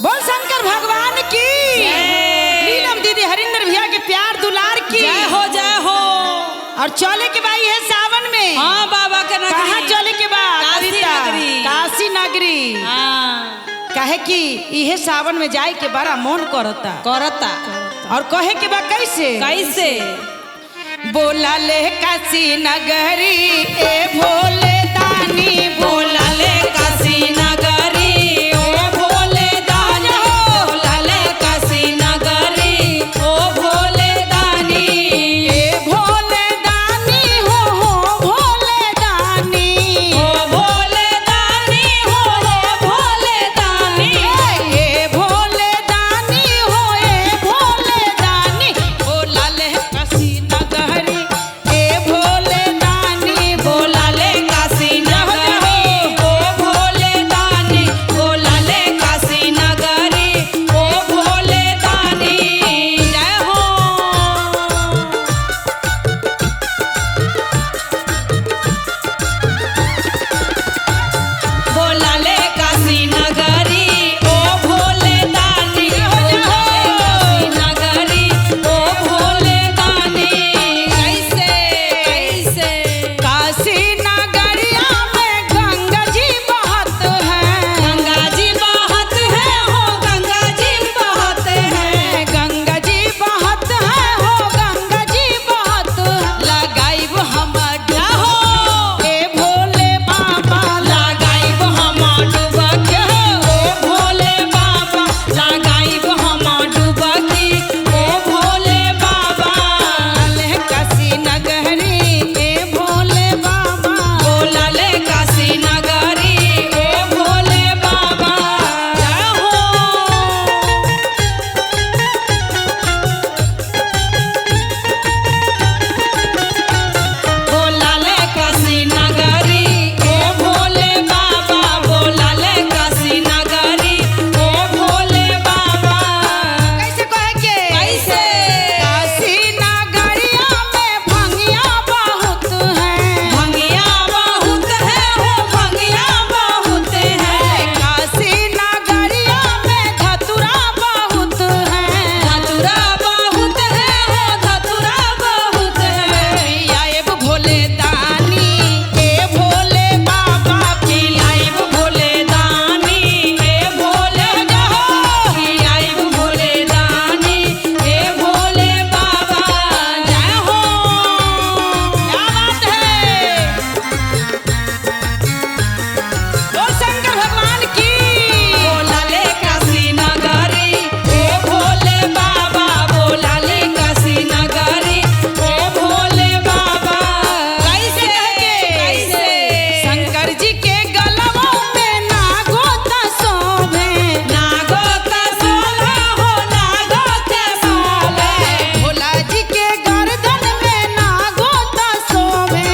बोल शंकर भगवान की। नीलम दीदी हरिंदर भैया के प्यार दुलार की। जय हो जय हो। और चले के भाई है सावन में। हाँ बाबा के नगरी। कहाँ चले के बाद? काशी नगरी। काशी नगरी। हाँ कहे कि इहे सावन में जाए के बड़ा मन करता करता। और कहे के बा कैसे कैसे बोला ले काशी नगरी ए भोले दानी बोला ले काशी नगरी ओ भोले दानी। बोला ले काशी नगरी ओ भोले दानी। ए भोले दानी हो भोले दानी ओ भोले दानी हो भोले दानी। ए भोले दानी हो ए भोले दानी बोला ले काशी नगरी ए भोले दानी बोला ले काशी नगरी ओ भोले दानी। बोला ले काशी नगरी ओ भोले दानी। जय हो। बोला ले काशी नगरी ओ भोले दानी। बोला ले काशी नगरी ओ भोले दानी। कैसे कैसे काशी नगरिया में गंगा जी बहत है गंगा जी बहत है हो गंगा जी बहत है। गंगा जी बहत है हो गंगा जी बहत लगाइब हम हो ए भोले बाबा लगाइब हम डुबकी ओ भोले बाबा। लगाइब हम डुबकी ओ भोले बाबा। ले काशी नगरी ए भोले बाबा बोला ले काशी नगरी ओ भोले बाबा। जय हो। बोला ले काशी नगरी ओ भोले बाबा। बोला ले काशी नगरी ओ भोले बाबा। कैसे कहे के कैसे काशी नगरिया में भंगिया बहुत है भंगिया बहुत है हो भंगिया बहुत है। काशी नगरिया में धतुरा बहुत है धतुरा बहुत है हो धतुरा बहुत है। आएब भोले दानी ए भोले बाबा खिलाइब भोले दानी ए भोले बाबा। खिलाइब भोले दानी ए भोले बाबा। जय हो। क्या बात है बोल शंकर भगवान की। बोला ले काशी नगरी ओ भोले बाबा। बोला ले काशी नगरी ओ भोले बाबा। कैसे कैसे शंकर जी के गलवा में नागोता शोभे नागो का सोला हो नागो का सोला। भोला जी के गर्दन में नागोता शोभे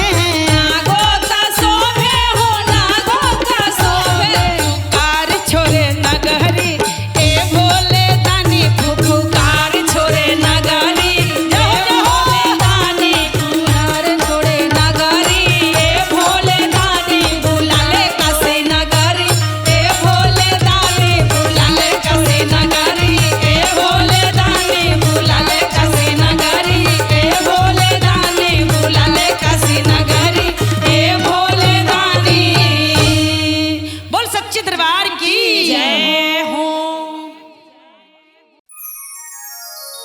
नागो का सोभे हो नागो का सोभे। कार छोरे नगरी ए भोले दानी फुफुकार छोड़े नगरी ए भोले दानी। फुफुकार छोड़े नगरी ए भोले दानी। बुला ले काशी नगरी ए भोले दानी। बुला ले काशी नगरी ए भोले दानी। बुला ले काशी नगरी ए भोले दानी। बुला ले काशी नगरी ए भोले दानी। बोल सच्चे दरबार की जय हो।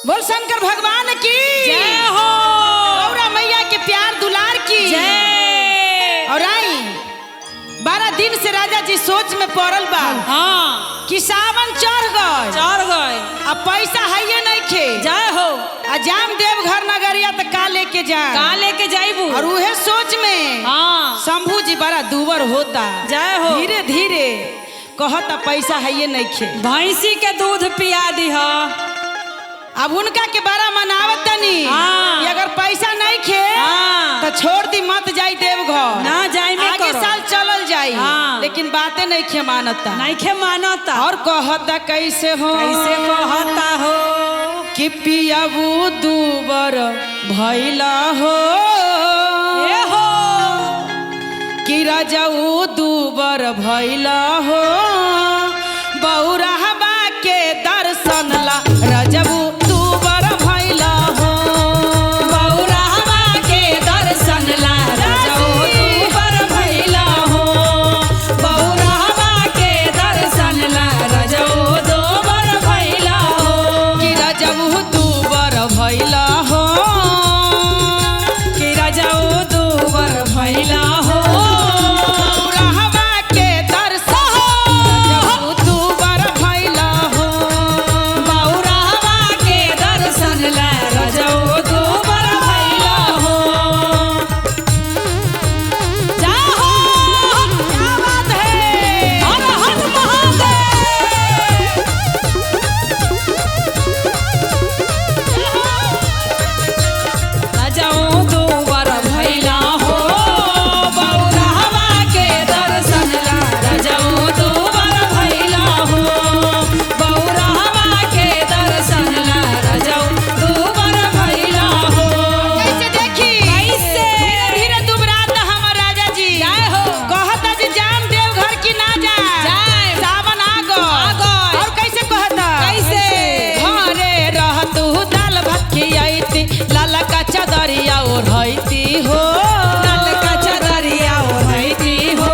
बोल शंकर भगवान की जय हो। गौरा मैया के प्यार दुलार की जय। और आई 12 दिन से राजा जी सोच में पड़ल बा हाँ कि सावन चढ़ गए चढ़ गए। अब पैसा है नहीं खे जय हो। आ जाम देव घर नगरिया तो का लेके जा कहाँ लेके जाइबू? और उहे सोच में हाँ शंभू जी बड़ा दुबर होता जय हो। धीरे धीरे कहता पैसा है नहीं खे। भैंसी के दूध पिया दी हो। अब उनका के बड़ा मनावत तनी हाँ। कि अगर पैसा नहीं खे हाँ। तो छोड़ दी मत जाई देवघर ना जाई में आगे करो। साल चलल जाई हाँ। लेकिन बातें नहीं खे मानता नहीं खे मानता। और कहता कैसे हो कैसे कहता हो कि पियाबू दूबर भैला हो ए हो। कि राजाऊ दूबर भैला हो बौरहबा ओढ़ती हो लाल का चदरिया ओढ़ती हो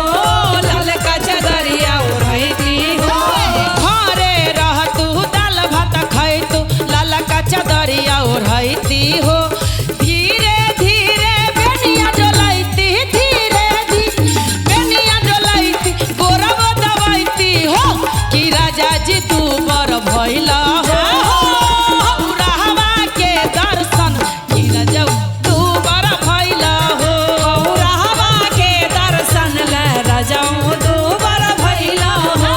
लाल का चदरिया ओढ़ती हो घरे रहतू दाल भात खैतू लाल का चदरिया ओढ़ती हो धीरे धीरे बेनिया डोलैती धीरे धीरे बेनिया डोलैती गोरब दबैती हो कि राजा जी तू बर भइला हो रहवा के दर्शन कि राजा तू बर भइला हो रहवा के दर्शन ले रजाऊ तू बर भइला हो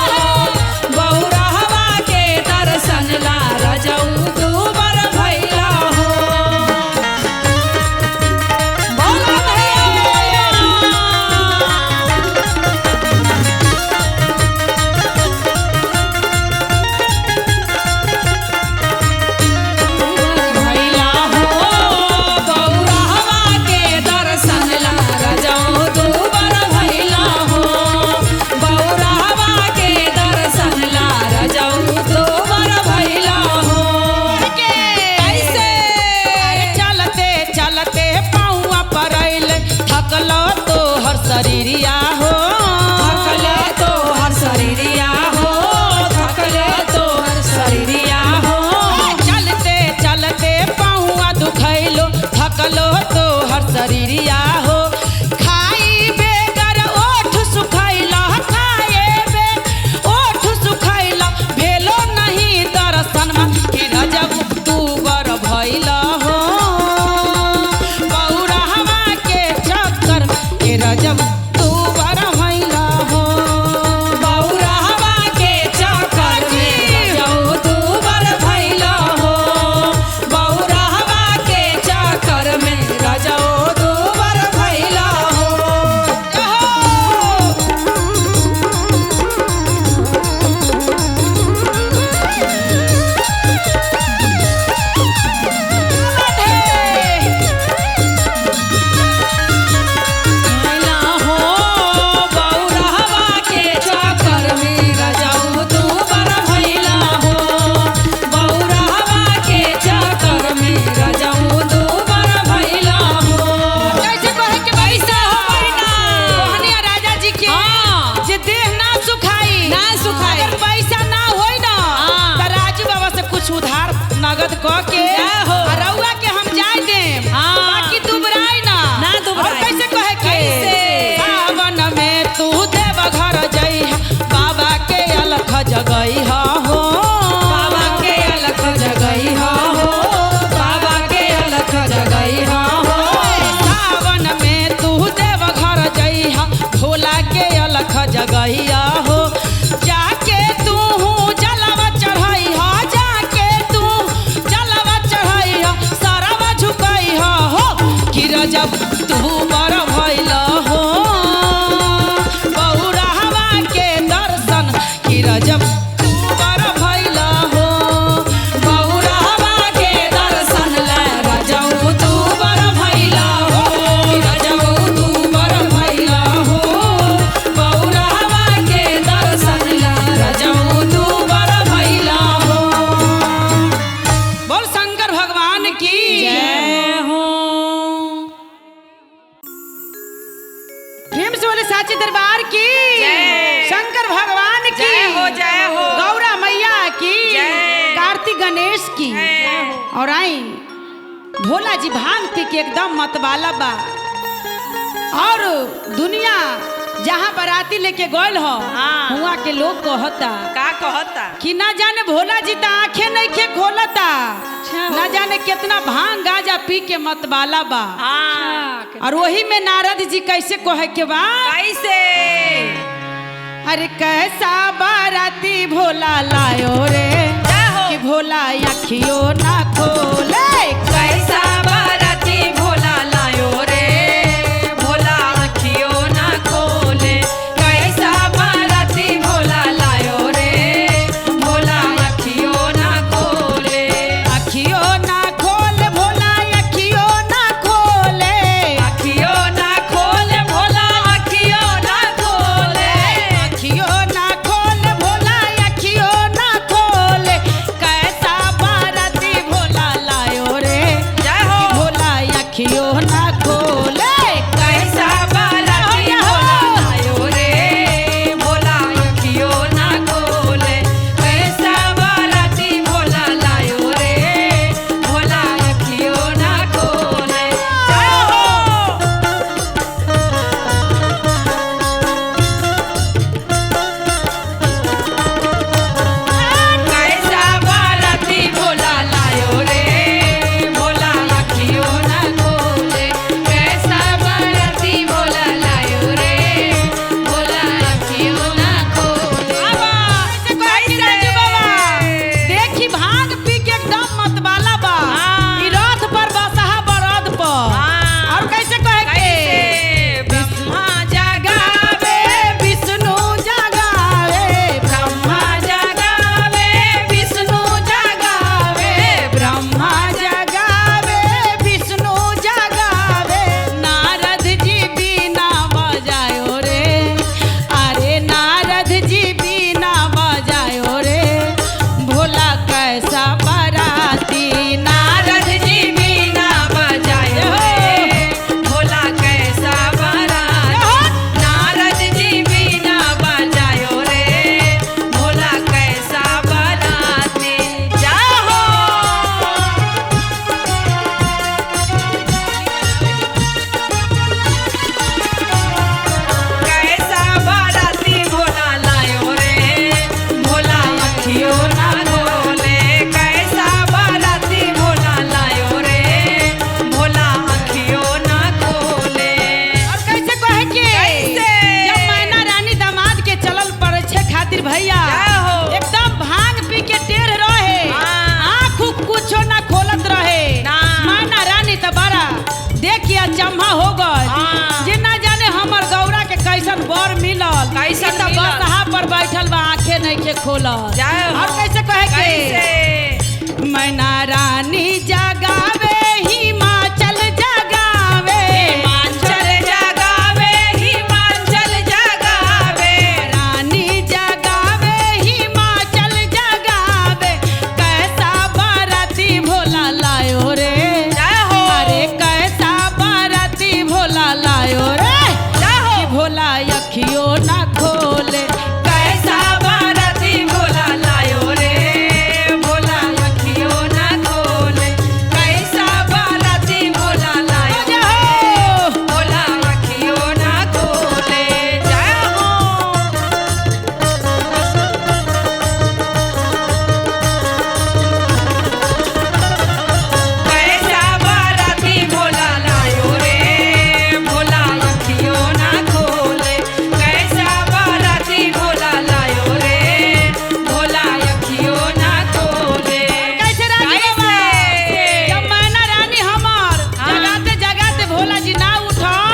बहुरहवा के दर्शन ला रजाऊ तू बर भइला हो बोलो भैया भइला हो बहुरहवा के दर्शन ला रजाऊ तू बर भइला हो बहुरहवा के दर्शन ला रजाऊ तू बर भइला हो कैसे चलते चलते पाँव परैल थकलो तो हर शरीरिया हो थकले तो हर शरीरिया हो थकले तो हर शरीरिया हो चलते चलते पाँव दुखैलो थकलो तो हर शरीरिया हो खाई बेगर ओठ सुखैला खाए बे ओठ सुखैला भेलो नहीं दर्शन कि रजब तू बर भइला हो बहुरहवा के चक्कर के रजब तू बर भइला हो बहुरहवा के चक्कर में रजाऊ तू बर भइला हो बहुरहवा के चक्कर में रजाऊ तू बर भइला हो भइला हो बहुरहवा के चक्कर में रजाऊ तू बर भइला हो बहुरहवा के चक्कर में रजाऊ तू बर भइला हो कैसे कहे के कैसे हो बहिना कहनिया राजा जी के हाँ। जे देह ना सुखाई ना सुखाई। अगर पैसा ना होई ना हाँ। त राजू बाबा से कुछ उधार नगद क के जय हो। आ रउआ के हम जाय देम हाँ। बाकी दुबराई ना ना दुबराई। और कैसे कहे के कैसे? सावन में तू देव घर जइहा बाबा के अलख जगइहा हो बाबा के अलख जगइहा हो बाबा के अलख जगइहा हो सावन में तू देव घर जइहा भोला के अलख जगइहा हो जाके तू जलवा चढ़इहा जाके तू जलवा चढ़इहा सरवा झुकइहा हो कि रजब तू बर भइला हो बहुरहवा के दर्शन कि रजब तू बर भइला हो बहुरहवा के दर्शन ले रजाऊ तू बर भइला हो रजाऊ तू बर भइला हो बहुरहवा के दर्शन ले रजाऊ तू बर भइला हो बोल शंकर भगवान की जय हो प्रेम से बोले साचे दरबार की जय। शंकर भगवान की जय हो, जय हो। गौरा मैया की जय। कार्तिक गणेश की जय हो। और आई भोला जी भांग पी के एकदम मतवाला बा और दुनिया जहाँ बाराती लेके गयल हो हाँ। हुआ के लोग कहता का कहता कि ना जाने भोला जी तो आंखें नहीं के खोलता हो। ना जाने कितना भांग गाजा पी के मतवाला बा हाँ और वही में नारद जी कैसे कहे के बा कैसे अरे कैसा बाराती भोला लायो रे जय हो। कि भोला अखियो ना खोले कैसा बाराती भोला लायो रे भोला अखियो ना खोले कैसा बाराती भोला लायो रे भोला अखियो ना खोले अखियो ना खोल भोला अखियो ना खोले अखियो ना खोले भोला अखियो ना खोले अखियो ना खोल भोला अखियो ना खोले कैसा बाराती भोला मुंह के टेढ़ रहे, आँख कुछो ना खोलत रहे। मैना रानी तो बड़ा देखिया जम्हा हो गए। जिना जाने हमर गौरा के कैसन बर मिलल, कैसन तो मिलल। बसहा पर बैठल बा, आँखें नहीं के खोलल। जय हो। और कैसे कहे के कैसे? मैना रानी जगावे हिमाचल जगावे, हिमाचल जगावे, हिमाचल जगावे, रानी जगावे हिमाचल जगावे। कैसा बाराती भोला लायो रे, जय हो। अरे कैसा बाराती भोला लायो रे, जय हो। कि भोला अखियों ना खोले। कैसा बाराती भोला लायो रे, भोला अखियों ना खोले। कैसा बाराती भोला लायो जय रे, हो। भोला अखियों ना खोले। जय हो। कैसा बाराती भोला लायो रे, भोला अखियों ना खोले। कैसा बाराती भोला लायो रे, भोला अखियों ना खोले। कैसे रानी बाबा? जब मैना रानी हमार जगाते जगाते भोला जी ना उठल,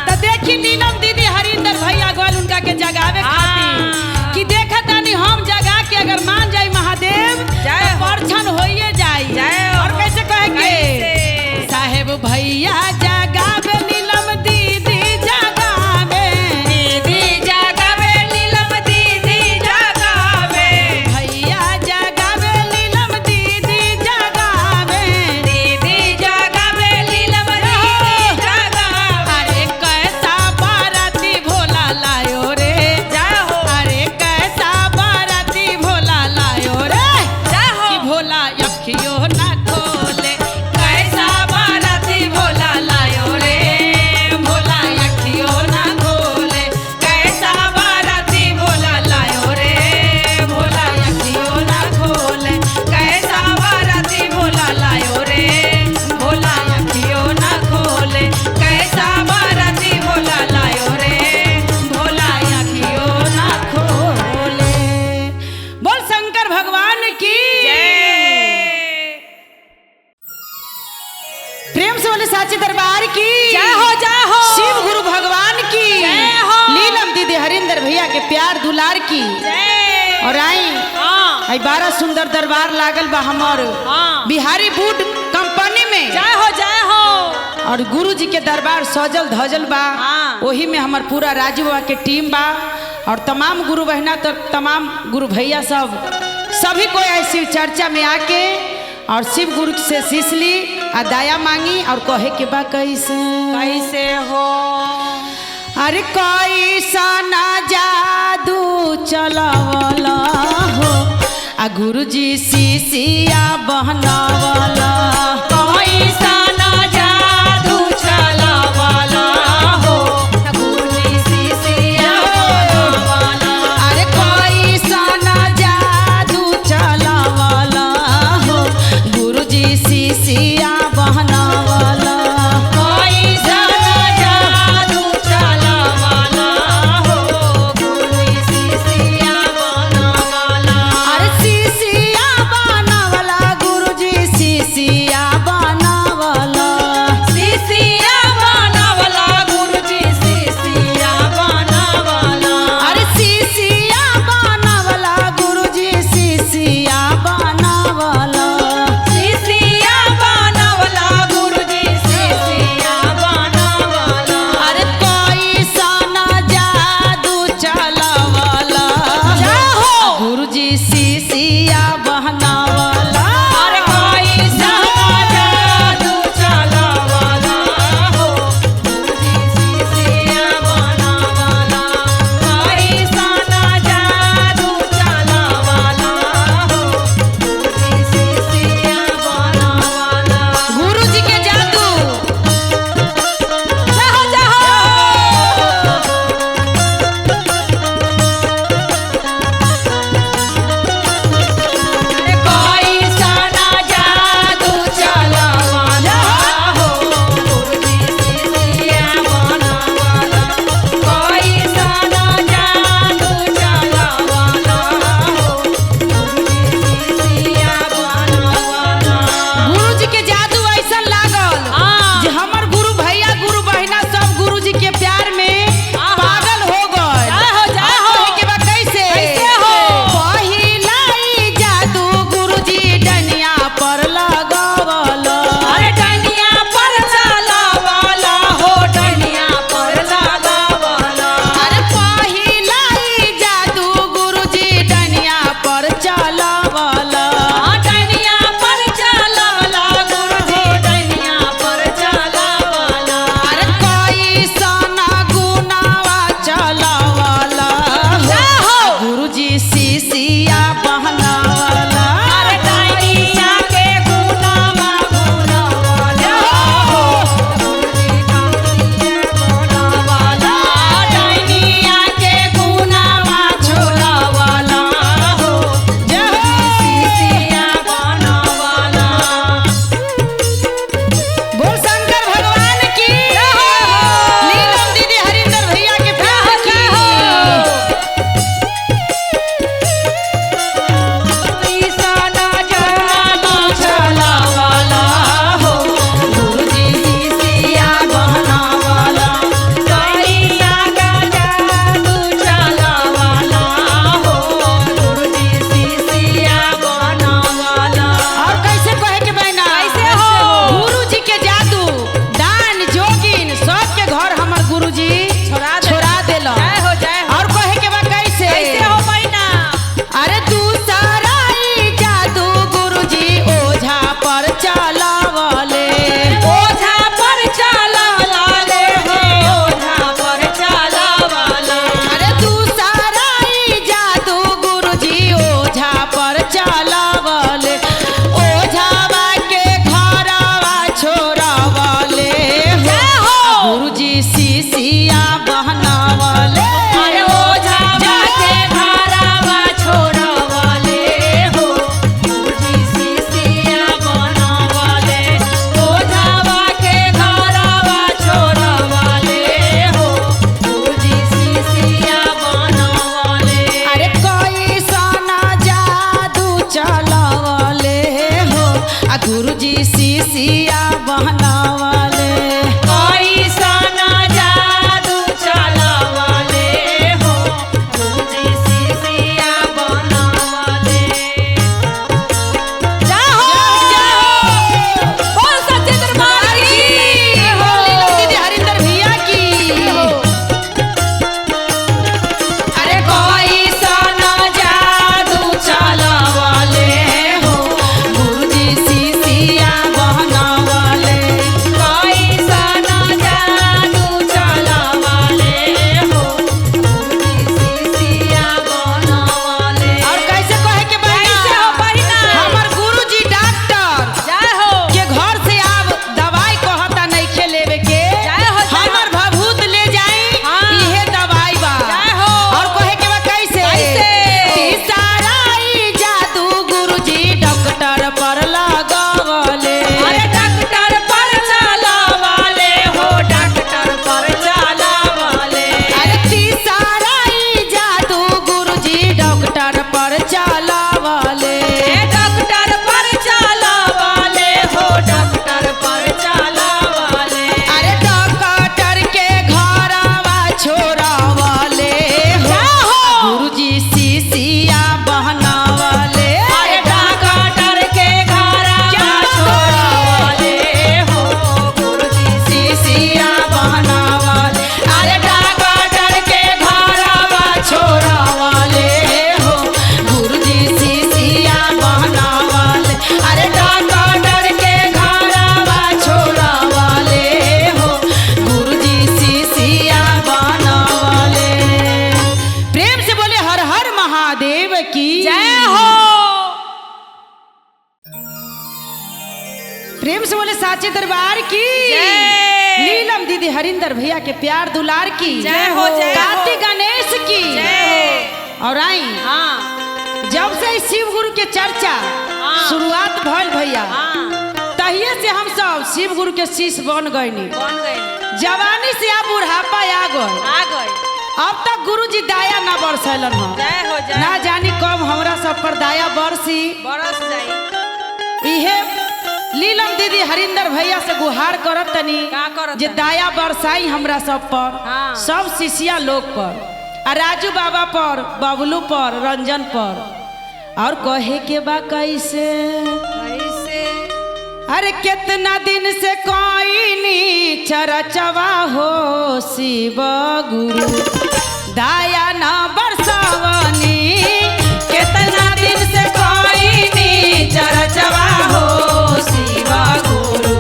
तो देखी नीलम दीदी हरिंदर भैया गोल उनका के जगावे खातिर कि देखा तानी हम जगा के अगर मान जाई महादेव जय तो हो। परछन होइए जाई। जय हो। और कैसे कहे के कैसे? साहेब भैया जगावे नीलम दीदी जगावे, दीदी जगावे, नीलम दीदी जगावे, भैया जगावे नीलम दीदी जगावे। दीदी जगावे, नीलम दीदी जगावे। अरे कैसा बाराती भोला लायो रे, जय हो। अरे कैसा बाराती भोला लायो रे, जय हो। कि भोला अखियों ना खोले। कैसा बाराती भोला लायो रे, भोला अखियों ना खोले। कैसा बाराती भोला लायो रे, भोला अखियों ना खोले। कैसा बाराती भोला लायो रे, भोला अखियों ना खोले। कैसा बाराती भोला लायो रे, भोला अखियों ना खोले। बोल शंकर भगवान की जय। प्रेम से बोले साचे दरबार की जय हो, जय हो। शिव गुरु भगवान की जय हो। नीलम दीदी हरिंदर भैया के प्यार दुलार की। जय। और आई हाँ। आई बारह सुंदर दरबार लागल बा हमर हाँ। बिहारी बूट कंपनी में। जय हो, जय हो। और गुरु जी के दरबार सजल धजल बा। हाँ। वही में हमर पूरा राजू बाबा के टीम बा और तमाम गुरु बहना तो तमाम गुरु भैया सब सभी को ऐसी चर्चा में आके और शिव गुरु से शीश ली आ दया मांगी और कहे के बा कैसे कैसे हो। अरे कैसा ना जादू चलावला हो आ गुरुजी शीशिया बहनावला। कैसा ना जादू चलावाला हो, गुरुजी शीशिया बनावाला। अरे कैसा ना जादू चलावला हो गुरुजी शीशिया बहनावला। कैसा ना जादू चलावाला हो, गुरुजी शीशिया बनावाला। अरे शीशिया बनावला गुरुजी शीशिया बनावला। शीशिया बनावाला, गुरुजी शीशिया बनावाला। अरे शीशिया बनावला गुरुजी शीशिया बनावला। शीशिया बनावाला, गुरुजी शीशिया बनावाला। अरे कैसा ना जादू चलावला जय हो। गुरुजी शीशिया बनावला। अरे कैसा ना जादू चलावाला हो, गुरुजी शीशिया बनावाला। कैसा ना जादू चलावाला हो, गुरुजी शीशिया बनावाला। गुरुजी के जादू जय हो, जय हो। ओझा पर चलवले ओझावा के घरवा छोड़वले हो गुरुजी शिशिया बहनवले अरे ओझावा के घरवा छोड़वले हो गुरुजी शिशिया बनवले ओझावा के घरवा छोड़वले हो गुरुजी शिशिया बनवले अरे कैसन जादू चलवले हो आ गुरुजी शिशिया बहनवले कैसन जादू चलवले हो गुरुजी शिशिया बनवले बोल सच्चे दरबार की हो लीला दीदी हरिंदर भैया की अरे कैसन जादू चलवले हो गुरुजी शिशिया बहनवले कैसन जादू चलवले हो गुरुजी शिशिया बनवले और कैसे कहे के कैसे हो बहिना हमर गुरुजी डॉक्टर जय हो के घर से अब दवाई कहता नहीं खे लेवे के जय हो, जय हो। हमर भभूत ले जाई हाँ। इहे दवाई बा जय हो। और कहे के बा कैसे कैसे? तीसराई जादू गुरुजी डॉक्टर पर लगवले अरे डॉक्टर पर चलवले हो डॉक्टर पर चलवले अरे तीसराई जादू गुरुजी डॉक्टर पर चलवले डॉक्टर पर चलवले हो डॉक्टर पर चलवले अरे डॉक्टर के घरवा छोड़वले जय हो। गुरुजी शिशिया बहनवले अरे डॉक्टर के घरवा छोड़वले हो गुरुजी शिशिया बहनवले अरे डॉक्टर के घरवा छोड़वले हो गुरुजी शिशिया बहनवले अरे डॉक्टर के घरवा छोड़वले हो गुरुजी शिशिया बहनवले प्रेम से बोले हर हर महादेव की जय हो प्रेम से बोले साचे दरबार की जय। नीलम दीदी हरिंदर भैया के प्यार दुलार की जय हो, जय हो। कार्तिक गणेश की जय और आई हाँ जब से शिव गुरु के चर्चा हाँ। शुरुआत भइल भैया हाँ तहिए से हम सब शिव गुरु के शिष्य बन गईनी बन गए जवानी से अब बुढ़ापा आ गए आ गए अब तक गुरु जी दाया ना बरसैलन हम जय हो जय ना जानी कब हमरा सब पर दाया बरसी बरस जाई इहे लीलम दीदी हरिंदर भैया से गुहार करत तनी का करत जे तनी? दाया बरसाई हमरा सब पर हाँ। सब शिष्या लोग पर आ राजू बाबा पर बबलू पर रंजन पर और कहे के बा कैसे कैसे अरे कितना दिन से कोई नी चरचवा हो शिव गुरु दाया ना बरसावनी कितना दिन से कोई नी चरचवा हो शिव गुरु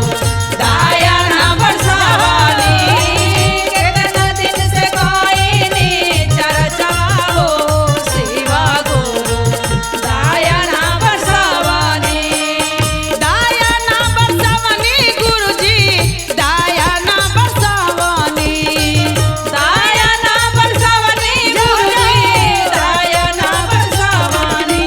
दाया ना बरसावनी कितना दिन से कोई नी चर्चा हो शिव गुरु दाया ना बरसावनी दाया ना बरसावनी गुरुजी दाया ना बरसावनी दाया ना बरसावनी गुरुजी दाया ना बरसावनी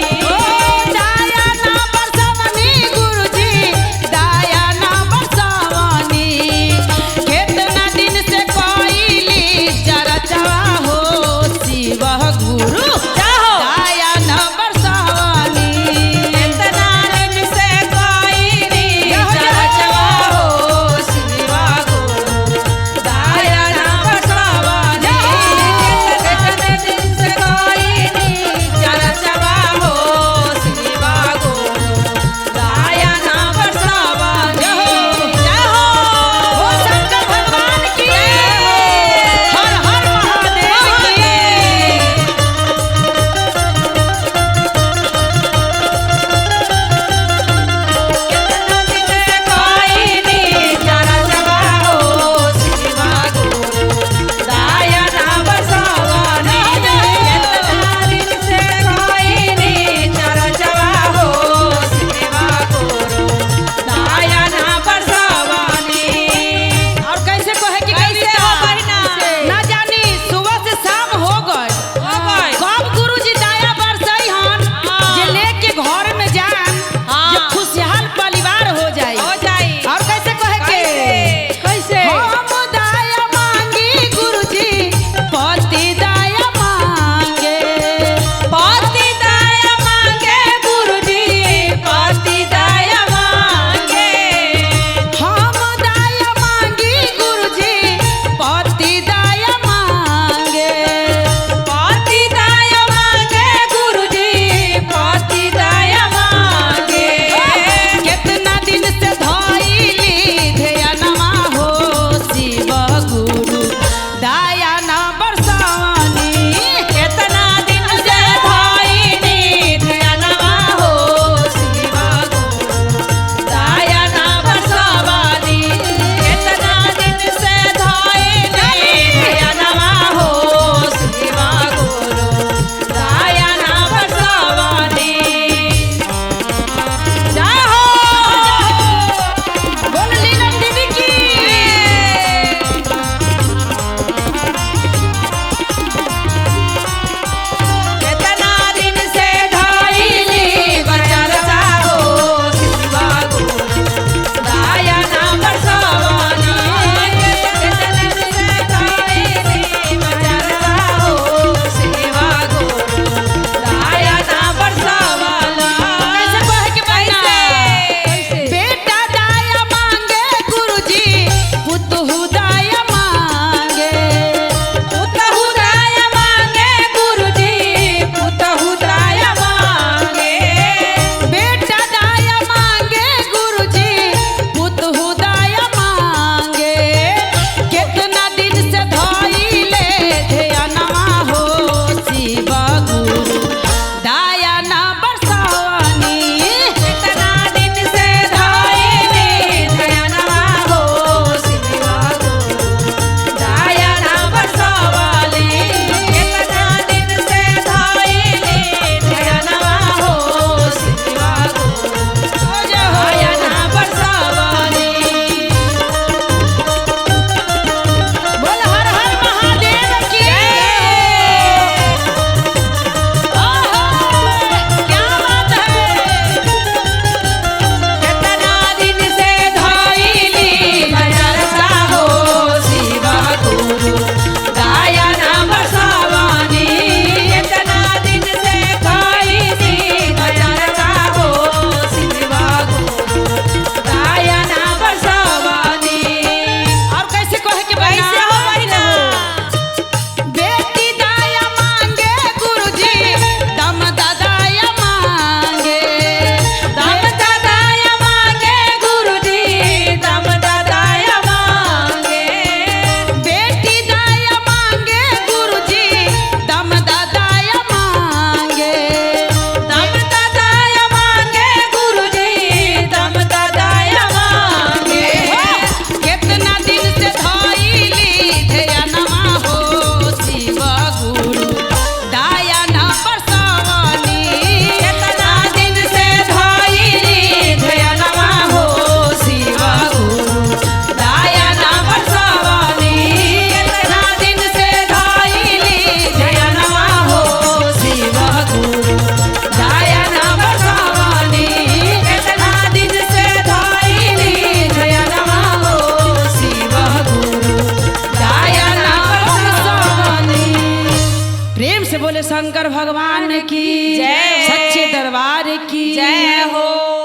बोले शंकर भगवान की जय। सच्चे दरबार की जय हो।